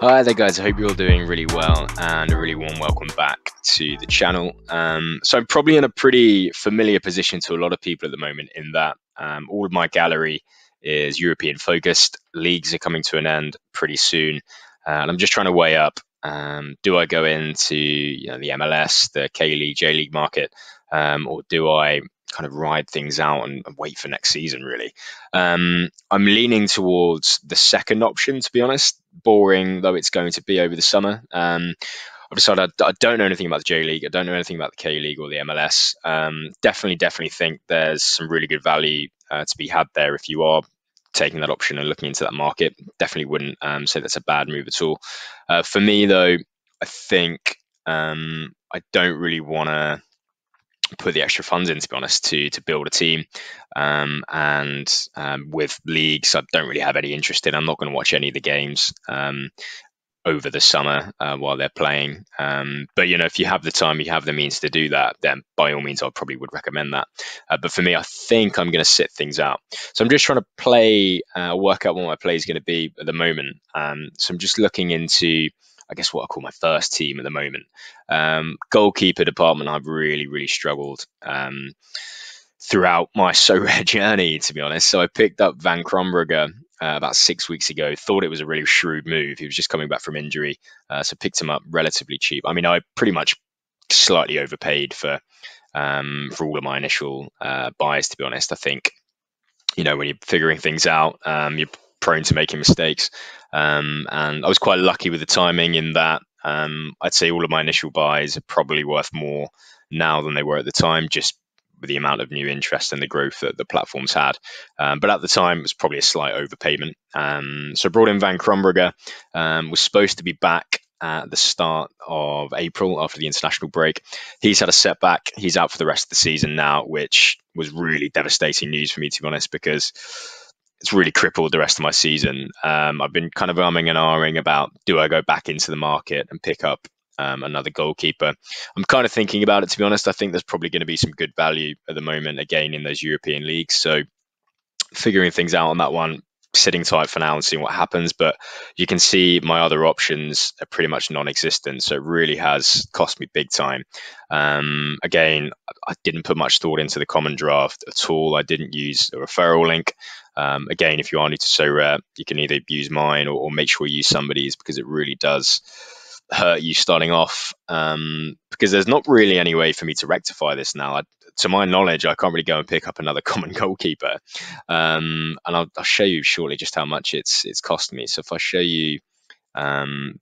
Hi there guys, I hope you're all doing really well and a really warm welcome back to the channel. So I'm probably in a pretty familiar position to a lot of people at the moment in that all of my gallery is European focused. Leagues are coming to an end pretty soon, and I'm just trying to weigh up, do I go into the MLS, the K-League, J-League market, or do I kind of ride things out and wait for next season really? I'm leaning towards the second option, to be honest, boring though it's going to be over the summer. I've decided I don't know anything about the J League. I don't know anything about the K League or the MLS. Definitely think there's some really good value to be had there if you are taking that option and looking into that market. Definitely wouldn't say that's a bad move at all. For me, though, I think I don't really want to put the extra funds in, to be honest, to build a team. And with leagues, I don't really have any interest in. I'm not going to watch any of the games over the summer while they're playing. But if you have the time, you have the means to do that, then by all means, I probably would recommend that. But for me, I think I'm going to sit things out. So I'm just trying to work out what my play is going to be at the moment. So I'm just looking into, I guess, what I call my first team at the moment. Goalkeeper department, I've really struggled throughout my Sorare journey, to be honest. So I picked up Van Krombrugge about 6 weeks ago. Thought it was a really shrewd move. He was just coming back from injury, so picked him up relatively cheap. I mean, I pretty much slightly overpaid for all of my initial buys, to be honest. I think when you're figuring things out, you're prone to making mistakes, and I was quite lucky with the timing in that I'd say all of my initial buys are probably worth more now than they were at the time, just with the amount of new interest and the growth that the platforms had. But at the time, it was probably a slight overpayment. So I brought in Van Krombrugge, was supposed to be back at the start of April after the international break. He's had a setback. He's out for the rest of the season now, which was really devastating news for me, to be honest, because it's really crippled the rest of my season. I've been kind of umming and ahhing about, do I go back into the market and pick up another goalkeeper? I'm kind of thinking about it, to be honest. I think there's probably going to be some good value at the moment, again, in those European leagues. So figuring things out on that one, sitting tight for now and seeing what happens. But you can see my other options are pretty much non-existent. So it really has cost me big time. Again, I didn't put much thought into the common draft at all. I didn't use a referral link. Again, if you are new to Sorare, you can either use mine or make sure you use somebody's, because it really does hurt you starting off, because there's not really any way for me to rectify this now. To my knowledge, I can't really go and pick up another common goalkeeper, and I'll show you shortly just how much it's cost me. So if I show you,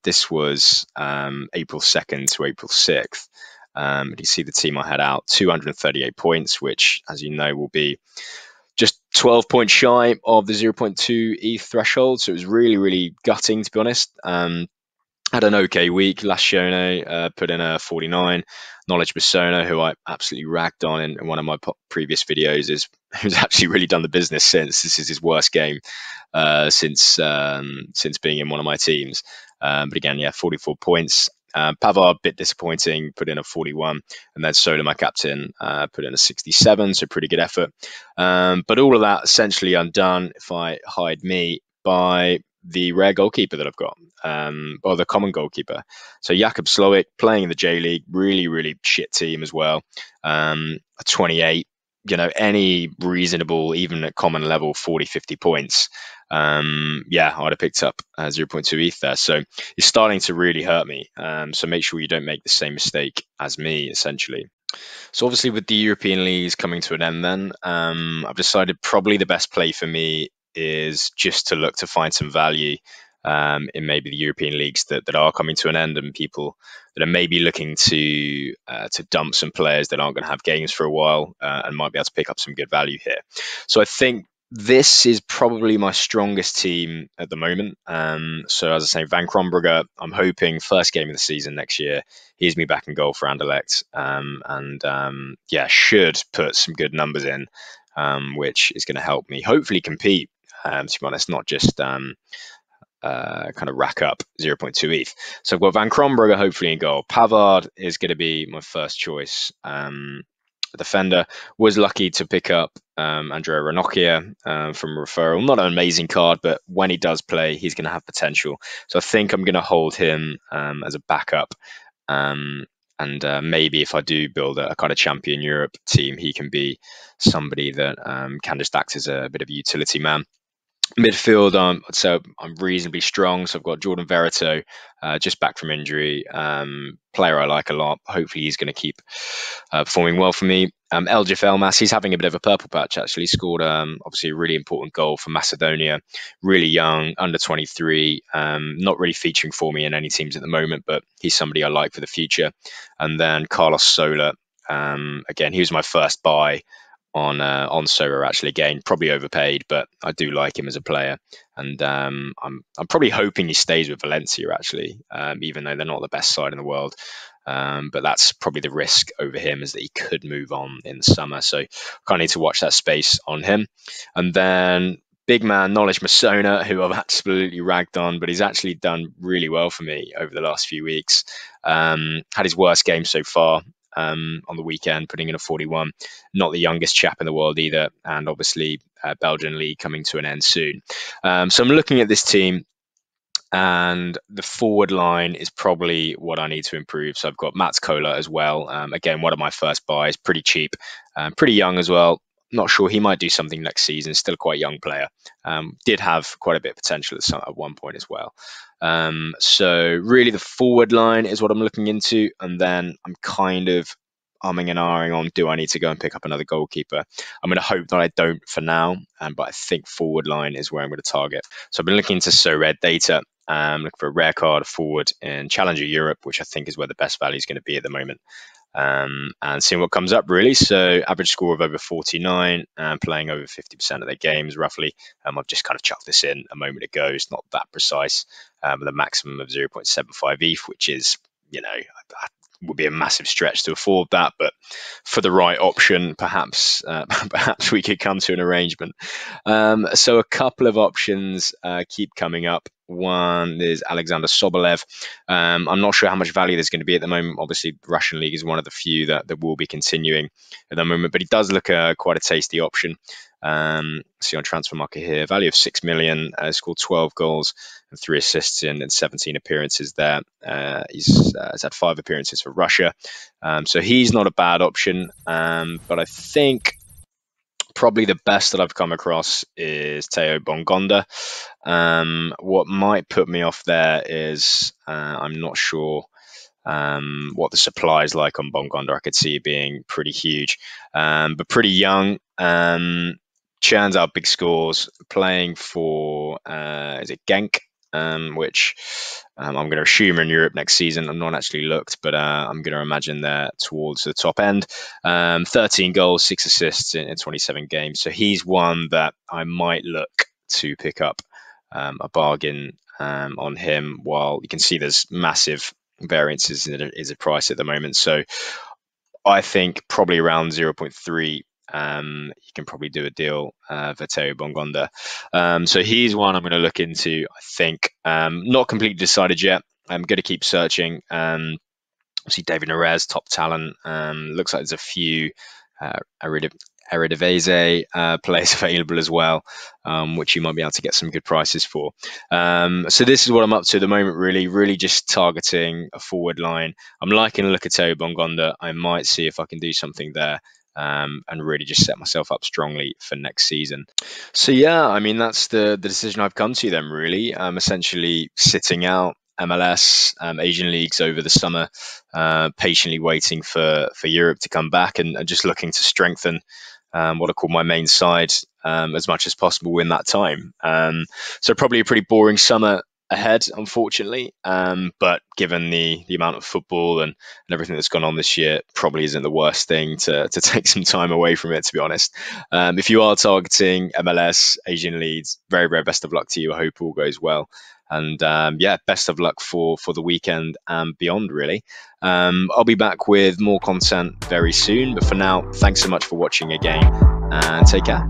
this was April 2nd to April 6th. You see the team I had out, 238 points, which, as you know, will be just 12 points shy of the 0.2 ETH threshold. So it was really gutting, to be honest. Had an okay week. Lascione put in a 49. Knowledge Persona, who I absolutely ragged on in one of my previous videos, who's actually really done the business since. This is his worst game since being in one of my teams. But again, 44 points. Pavard, a bit disappointing, put in a 41, and then Sola, my captain, put in a 67, so pretty good effort. But all of that essentially undone, if I hide me, by the rare goalkeeper that I've got, or the common goalkeeper. So Jakub Slowik, playing in the J League, really shit team as well. A 28, any reasonable, even at common level, 40-50 points. I'd have picked up 0.2 ETH there. So it's starting to really hurt me. So make sure you don't make the same mistake as me, essentially. So obviously with the European leagues coming to an end then, I've decided probably the best play for me is just to look to find some value in maybe the European leagues that are coming to an end, and people that are maybe looking to dump some players that aren't going to have games for a while and might be able to pick up some good value here. So I think this is probably my strongest team at the moment. So as I say, Van Krombrugge, I'm hoping first game of the season next year, he's me back in goal for Anderlecht, should put some good numbers in, which is going to help me hopefully compete, to be honest, not just kind of rack up 0.2 ETH. So I've got Van Krombrugge hopefully in goal. Pavard is going to be my first choice. a defender. Was lucky to pick up Andrea Ranocchia from referral. Not an amazing card, but when he does play, he's going to have potential. So I think I'm going to hold him as a backup. And maybe if I do build a kind of champion Europe team, he can be somebody that can just act as a bit of a utility man. Midfield, so I'm reasonably strong. So I've got Jordan Verito, just back from injury. Player I like a lot. Hopefully he's going to keep performing well for me. Eljif Elmas, he's having a bit of a purple patch actually. Scored obviously a really important goal for Macedonia. Really young, under 23. Not really featuring for me in any teams at the moment, but he's somebody I like for the future. And then Carlos Soler. Again, he was my first buy on Sorare actually. Again, probably overpaid, but I do like him as a player, and I'm probably hoping he stays with Valencia actually, even though they're not the best side in the world. But that's probably the risk over him, is that he could move on in the summer. So I kind of need to watch that space on him. And then big man Knowledge Masona, who I've absolutely ragged on, but he's actually done really well for me over the last few weeks. Had his worst game so far on the weekend, putting in a 41. Not the youngest chap in the world either, and obviously Belgian league coming to an end soon. So I'm looking at this team, and the forward line is probably what I need to improve. So I've got Mats Kohler as well. Again, one of my first buys, pretty cheap, pretty young as well. Not sure, he might do something next season. Still quite a young player. Did have quite a bit of potential at one point as well. So really the forward line is what I'm looking into, and then I'm kind of umming and ahhing on, do I need to go and pick up another goalkeeper? I'm going to hope that I don't for now, but I think forward line is where I'm going to target. So I've been looking into Soraredata, looking for a rare card forward in Challenger Europe, which I think is where the best value is going to be at the moment. And seeing what comes up really. So average score of over 49, playing over 50% of their games roughly. I've just kind of chucked this in a moment ago. It's not that precise, with a maximum of 0.75 ETH, which is, would be a massive stretch to afford that, but for the right option, perhaps perhaps we could come to an arrangement. So a couple of options keep coming up. One is Alexander Sobolev. I'm not sure how much value there's going to be at the moment. Obviously, the Russian league is one of the few that will be continuing at the moment, but he does look quite a tasty option. See on transfer market here, value of 6 million, scored 12 goals and 3 assists in 17 appearances there. He's had 5 appearances for Russia, so he's not a bad option, but I think probably the best that I've come across is Teo Bongonda. What might put me off there is I'm not sure what the supply is like on Bongonda. I could see it being pretty huge, but pretty young. Churns out big scores, playing for is it Genk, which I'm going to assume are in Europe next season. I've not actually looked, but I'm going to imagine they're towards the top end. 13 goals, 6 assists in 27 games. So he's one that I might look to pick up a bargain on him. While you can see there's massive variances in his price at the moment. So I think probably around 0.3. You can probably do a deal for Teo Bongonda. So he's one I'm going to look into, I think. Not completely decided yet. I'm going to keep searching. See David Neres, top talent. Looks like there's a few Eredivisie players available as well, which you might be able to get some good prices for. So this is what I'm up to at the moment, really just targeting a forward line. I'm liking the look at Teo Bongonda. I might see if I can do something there. And really just set myself up strongly for next season. So yeah, I mean, that's the decision I've come to then, really. I'm essentially sitting out MLS, Asian leagues over the summer, patiently waiting for Europe to come back, and just looking to strengthen what I call my main side as much as possible in that time. So probably a pretty boring summer ahead, unfortunately, but given the amount of football and everything that's gone on this year, probably isn't the worst thing to take some time away from it, to be honest. If you are targeting MLS, Asian leagues, very best of luck to you. I hope all goes well, and yeah, best of luck for the weekend and beyond, really. I'll be back with more content very soon, but for now, thanks so much for watching again, and take care.